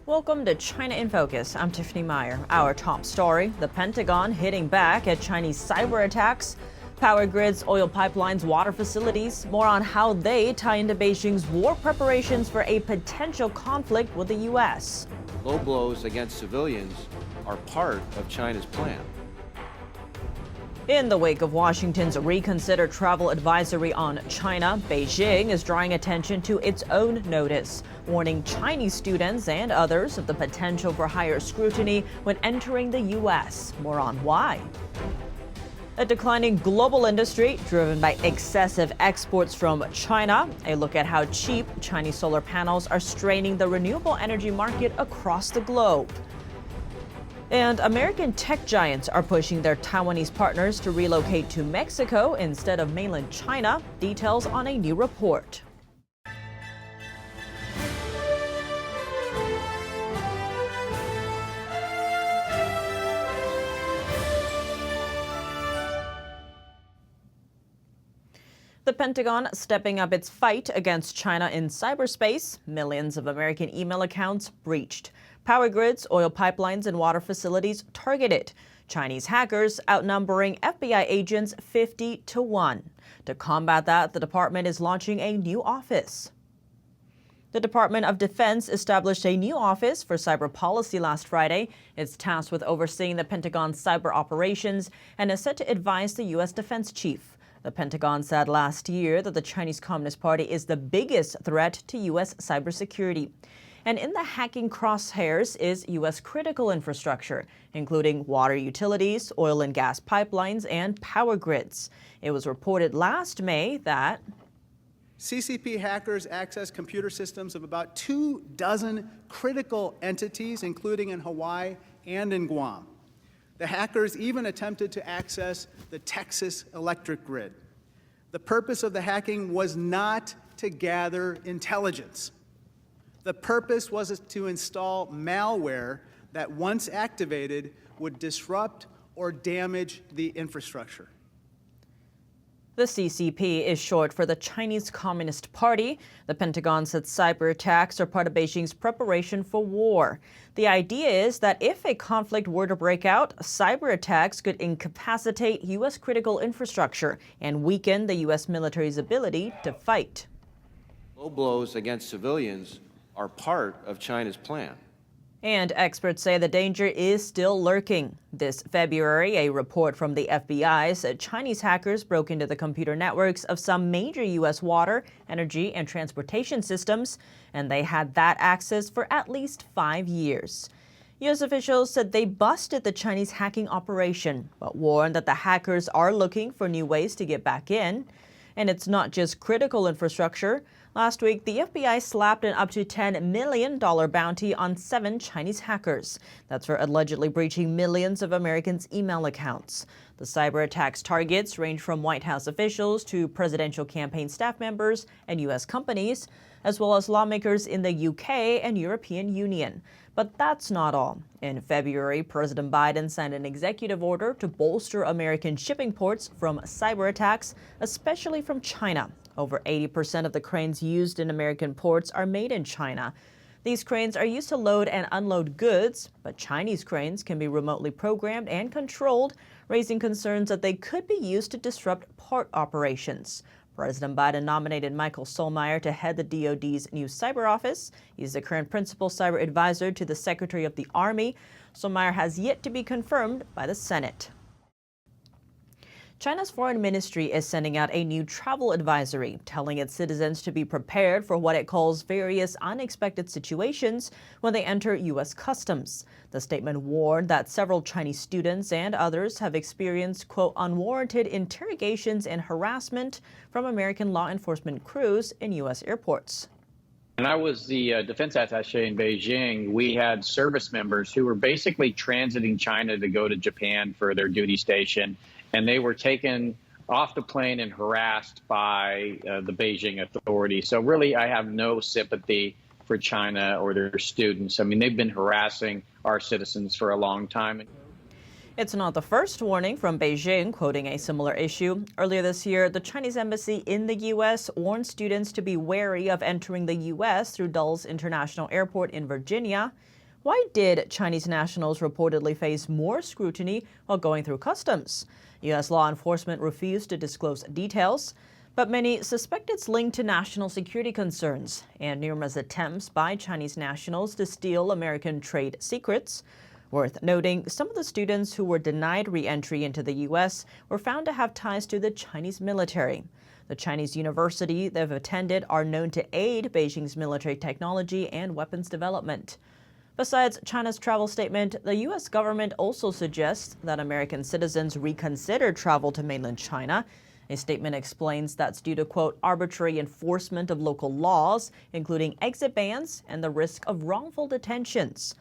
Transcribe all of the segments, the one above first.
Welcome to China in Focus. I'm Tiffany Meyer. Our top story, the Pentagon hitting back at Chinese cyber attacks, power grids, oil pipelines, water facilities. More on how they tie into Beijing's war preparations for a potential conflict with the U.S. Low blows against civilians are part of China's plan. In the wake of Washington's reconsider travel advisory on China, Beijing is drawing attention to its own notice, warning Chinese students and others of the potential for higher scrutiny when entering the U.S. More on why. A declining global industry driven by excessive exports from China. A look at how cheap Chinese solar panels are straining the renewable energy market across the globe. And American tech giants are pushing their Taiwanese partners to relocate to Mexico instead of mainland China. Details on a new report. The Pentagon stepping up its fight against China in cyberspace. Millions of American email accounts breached. Power grids, oil pipelines, and water facilities targeted. Chinese hackers outnumbering FBI agents 50-1. To combat that, the department is launching a new office. The Department of Defense established a new office for cyber policy last Friday. It's tasked with overseeing the Pentagon's cyber operations and is set to advise the U.S. defense chief. The Pentagon said last year that the Chinese Communist Party is the biggest threat to U.S. cybersecurity. And in the hacking crosshairs is U.S. critical infrastructure, including water utilities, oil and gas pipelines, and power grids. It was reported last May that CCP hackers accessed computer systems of about 24 critical entities, including in Hawaii and in Guam. The hackers even attempted to access the Texas electric grid. The purpose of the hacking was not to gather intelligence. The purpose was to install malware that, once activated, would disrupt or damage the infrastructure. The CCP is short for the Chinese Communist Party. The Pentagon said cyber attacks are part of Beijing's preparation for war. The idea is that if a conflict were to break out, cyber attacks could incapacitate U.S. critical infrastructure and weaken the U.S. military's ability to fight. Low blows against civilians are part of China's plan. And experts say the danger is still lurking. This February, a report from the FBI said Chinese hackers broke into the computer networks of some major U.S. water, energy, and transportation systems, and they had that access for at least 5 years. U.S. officials said they busted the Chinese hacking operation, but warned that the hackers are looking for new ways to get back in. And it's not just critical infrastructure. Last week, the FBI slapped an up to $10 million bounty on 7 Chinese hackers. That's for allegedly breaching millions of Americans' email accounts. The cyber attacks targets range from White House officials to presidential campaign staff members and U.S. companies, as well as lawmakers in the U.K. and European Union. But that's not all. In February, President Biden signed an executive order to bolster American shipping ports from cyber attacks, especially from China. Over 80% of the cranes used in American ports are made in China. These cranes are used to load and unload goods, but Chinese cranes can be remotely programmed and controlled, raising concerns that they could be used to disrupt port operations. President Biden nominated Michael Solmeyer to head the DoD's new cyber office. He's the current principal cyber advisor to the Secretary of the Army. Solmeyer has yet to be confirmed by the Senate. China's foreign ministry is sending out a new travel advisory, telling its citizens to be prepared for what it calls various unexpected situations when they enter U.S. customs. The statement warned that several Chinese students and others have experienced, quote, unwarranted interrogations and harassment from American law enforcement crews in U.S. airports. When I was the defense attaché in Beijing, we had service members who were basically transiting China to go to Japan for their duty station. And they were taken off the plane and harassed by the Beijing authorities. So really, I have no sympathy for China or their students. I mean, they've been harassing our citizens for a long time. It's not the first warning from Beijing, quoting a similar issue. Earlier this year, the Chinese embassy in the U.S. warned students to be wary of entering the U.S. through Dulles International Airport in Virginia. Why did Chinese nationals reportedly face more scrutiny while going through customs? U.S. law enforcement refused to disclose details, but many suspect it's linked to national security concerns and numerous attempts by Chinese nationals to steal American trade secrets. Worth noting, some of the students who were denied re-entry into the U.S. were found to have ties to the Chinese military. The Chinese university they've attended are known to aid Beijing's military technology and weapons development. Besides China's travel statement, the U.S. government also suggests that American citizens reconsider travel to mainland China. A statement explains that's due to, quote, arbitrary enforcement of local laws, including exit bans and the risk of wrongful detentions.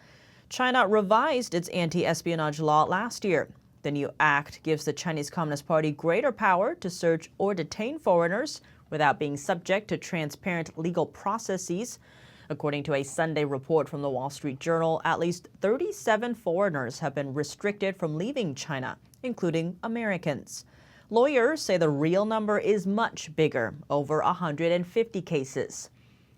China revised its anti-espionage law last year. The new act gives the Chinese Communist Party greater power to search or detain foreigners without being subject to transparent legal processes. According to a Sunday report from the Wall Street Journal, at least 37 foreigners have been restricted from leaving China, including Americans. Lawyers say the real number is much bigger, over 150 cases.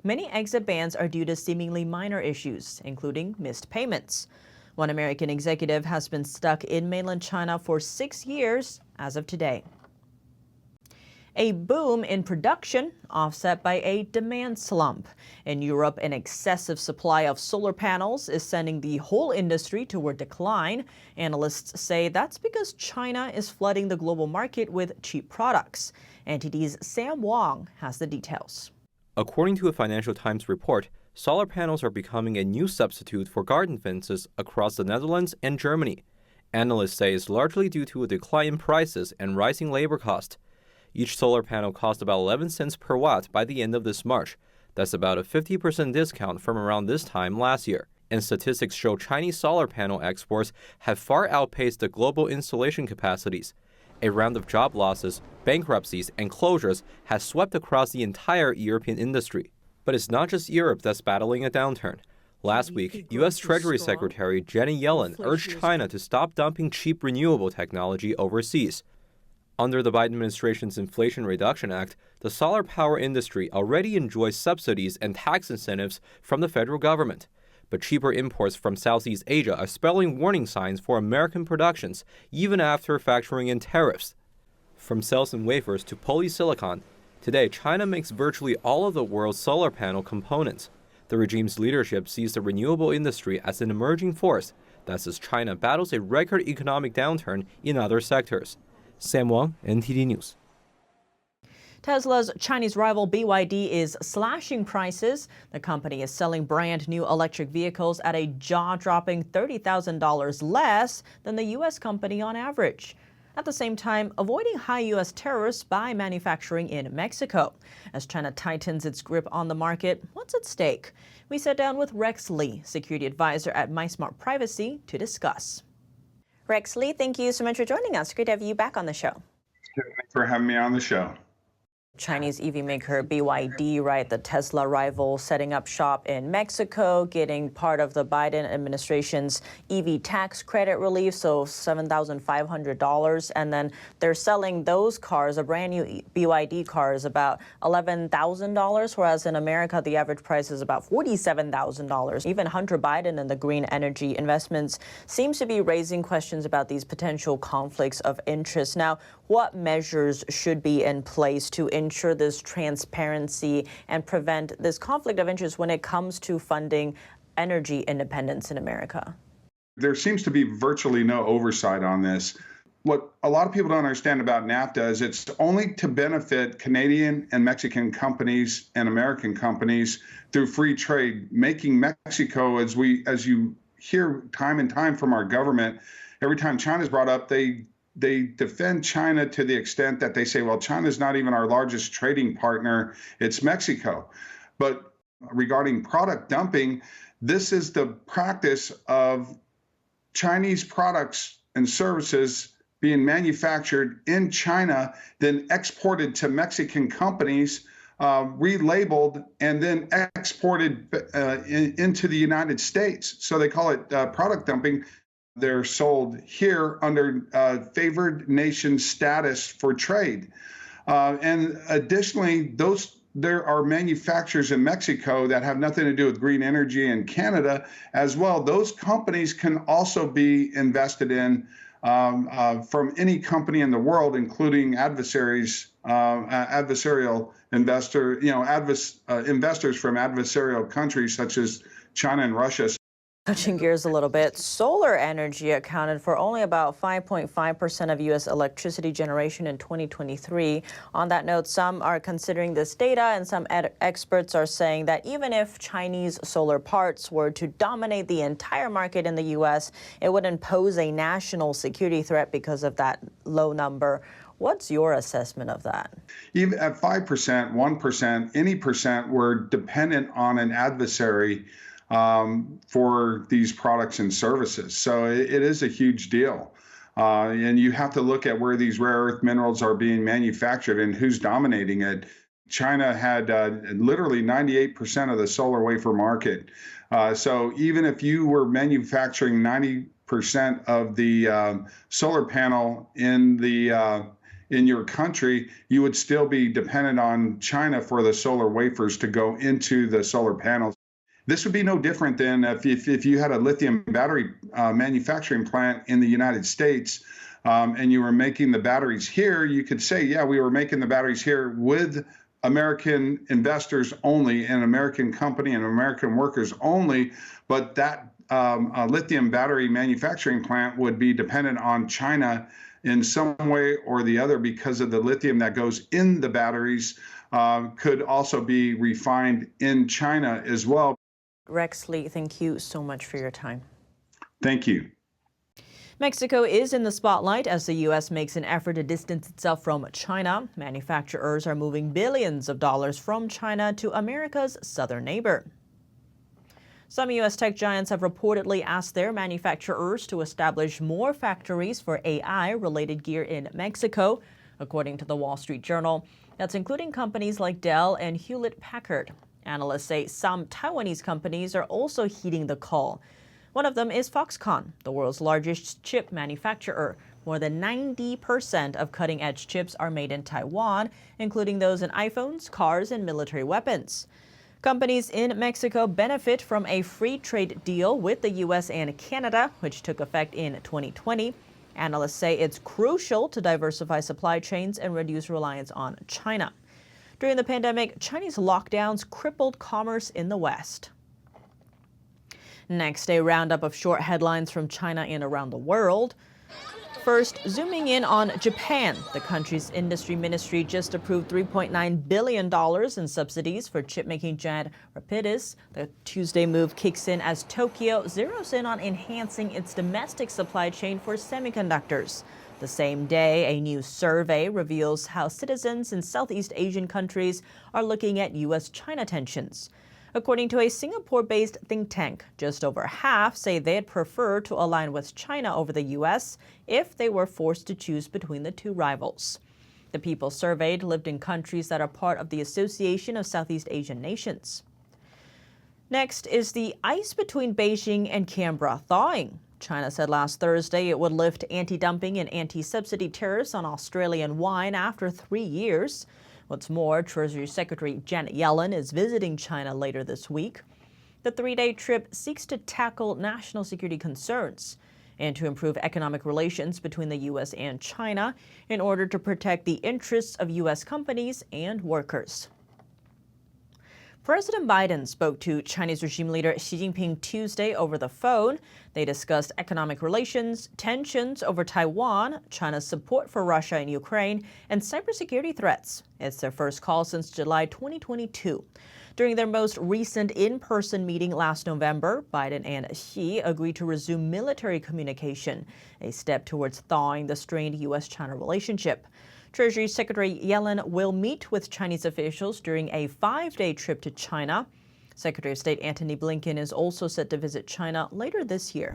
Many exit bans are due to seemingly minor issues, including missed payments. One American executive has been stuck in mainland China for 6 years as of today. A boom in production offset by a demand slump. In Europe, an excessive supply of solar panels is sending the whole industry toward decline. Analysts say that's because China is flooding the global market with cheap products. NTD's Sam Wong has the details. According to a Financial Times report, solar panels are becoming a new substitute for garden fences across the Netherlands and Germany. Analysts say it's largely due to a decline in prices and rising labor costs. Each solar panel cost about 11 cents per watt by the end of this March. That's about a 50% discount from around this time last year. And statistics show Chinese solar panel exports have far outpaced the global installation capacities. A round of job losses, bankruptcies, and closures has swept across the entire European industry. But it's not just Europe that's battling a downturn. Last week, U.S. Treasury Secretary Janet Yellen urged China to stop dumping cheap renewable technology overseas. Under the Biden administration's Inflation Reduction Act, the solar power industry already enjoys subsidies and tax incentives from the federal government. But cheaper imports from Southeast Asia are spelling warning signs for American productions, even after factoring in tariffs. From cells and wafers to polysilicon, today China makes virtually all of the world's solar panel components. The regime's leadership sees the renewable industry as an emerging force. That's as China battles a record economic downturn in other sectors. Sam Wang, NTD News. Tesla's Chinese rival BYD is slashing prices. The company is selling brand new electric vehicles at a jaw-dropping $30,000 less than the U.S. company on average. At the same time, avoiding high U.S. tariffs by manufacturing in Mexico. As China tightens its grip on the market, what's at stake? We sat down with Rex Lee, security advisor at MySmart Privacy, to discuss. Rex Lee, thank you so much for joining us. Great to have you back on the show. Thanks for having me on the show. Chinese EV maker BYD, right, the Tesla rival, setting up shop in Mexico, getting part of the Biden administration's EV tax credit relief, so $7,500. And then they're selling those cars, a brand new BYD car is about $11,000, whereas in America, the average price is about $47,000. Even Hunter Biden and the green energy investments seems to be raising questions about these potential conflicts of interest. Now, what measures should be in place to ensure this transparency and prevent this conflict of interest when it comes to funding energy independence in America? There seems to be virtually no oversight on this. What a lot of people don't understand about NAFTA is it's only to benefit Canadian and Mexican companies and American companies through free trade, making Mexico, as you hear time and time from our government, every time China's brought up, they defend China to the extent that they say, well, China's not even our largest trading partner, it's Mexico. But regarding product dumping, this is the practice of Chinese products and services being manufactured in China, then exported to Mexican companies, relabeled, and then exported into the United States. So they call it product dumping. They're sold here under favored nation status for trade. And additionally, there are manufacturers in Mexico that have nothing to do with green energy in Canada as well. Those companies can also be invested in from any company in the world, including adversaries, adversarial investor, investors from adversarial countries such as China and Russia. Switching gears a little bit, solar energy accounted for only about 5.5% of U.S. electricity generation in 2023. On that note, some are considering this data, and some experts are saying that even if Chinese solar parks were to dominate the entire market in the U.S., it wouldn't pose a national security threat because of that low number. What's your assessment of that? Even at 5%, 1%, any percent, we're dependent on an adversary for these products and services. So it is a huge deal. And you have to look at where these rare earth minerals are being manufactured and who's dominating it. China had literally 98% of the solar wafer market. So even if you were manufacturing 90% of the solar panel in your country, you would still be dependent on China for the solar wafers to go into the solar panels. This would be no different than if you had a lithium battery manufacturing plant in the United States and you were making the batteries here. You could say, yeah, we were making the batteries here with American investors only, an American company and American workers only, but that lithium battery manufacturing plant would be dependent on China in some way or the other because of the lithium that goes in the batteries could also be refined in China as well. Rex Lee, thank you so much for your time. Thank you. Mexico is in the spotlight as the U.S. makes an effort to distance itself from China. Manufacturers are moving billions of dollars from China to America's southern neighbor. Some U.S. tech giants have reportedly asked their manufacturers to establish more factories for AI-related gear in Mexico, according to the Wall Street Journal. That's including companies like Dell and Hewlett-Packard. Analysts say some Taiwanese companies are also heeding the call. One of them is Foxconn, the world's largest chip manufacturer. More than 90% of cutting-edge chips are made in Taiwan, including those in iPhones, cars, and military weapons. Companies in Mexico benefit from a free trade deal with the U.S. and Canada, which took effect in 2020. Analysts say it's crucial to diversify supply chains and reduce reliance on China. During the pandemic, Chinese lockdowns crippled commerce in the West. Next, a roundup of short headlines from China and around the world. First, zooming in on Japan, the country's industry ministry just approved $3.9 billion in subsidies for chip-making giant Rapidus. The Tuesday move kicks in as Tokyo zeroes in on enhancing its domestic supply chain for semiconductors. The same day, a new survey reveals how citizens in Southeast Asian countries are looking at U.S.-China tensions. According to a Singapore-based think tank, just over half say they'd prefer to align with China over the U.S. if they were forced to choose between the two rivals. The people surveyed lived in countries that are part of the Association of Southeast Asian Nations. Next is the ice between Beijing and Canberra thawing. China said last Thursday it would lift anti-dumping and anti-subsidy tariffs on Australian wine after 3 years. What's more, Treasury Secretary Janet Yellen is visiting China later this week. The 3-day trip seeks to tackle national security concerns and to improve economic relations between the U.S. and China in order to protect the interests of U.S. companies and workers. President Biden spoke to Chinese regime leader Xi Jinping Tuesday over the phone. They discussed economic relations, tensions over Taiwan, China's support for Russia and Ukraine, and cybersecurity threats. It's their first call since July 2022. During their most recent in-person meeting last November, Biden and Xi agreed to resume military communication, a step towards thawing the strained U.S.-China relationship. Treasury Secretary Yellen will meet with Chinese officials during a 5-day trip to China. Secretary of State Antony Blinken is also set to visit China later this year.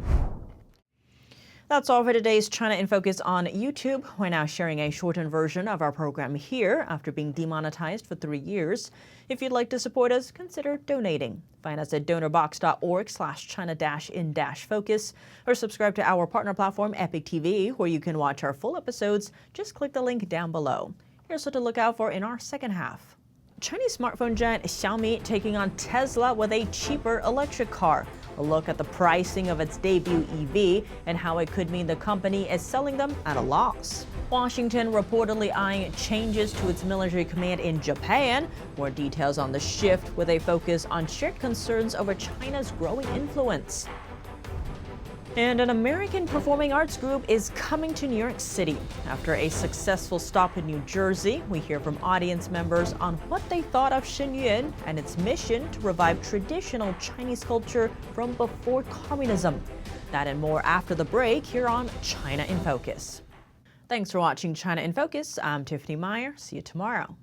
That's all for today's China in Focus on YouTube. We're now sharing a shortened version of our program here after being demonetized for 3 years. If you'd like to support us, consider donating. Find us at donorbox.org/China-in-focus or subscribe to our partner platform Epic TV, where you can watch our full episodes. Just click the link down below. Here's what to look out for in our second half. Chinese smartphone giant Xiaomi taking on Tesla with a cheaper electric car. A look at the pricing of its debut EV and how it could mean the company is selling them at a loss. Washington reportedly eyeing changes to its military command in Japan. More details on the shift with a focus on shared concerns over China's growing influence. And an American performing arts group is coming to New York City. After a successful stop in New Jersey, we hear from audience members on what they thought of Shenyuan and its mission to revive traditional Chinese culture from before communism. That and more after the break here on China in Focus. Thanks for watching China in Focus. I'm Tiffany Meyer. See you tomorrow.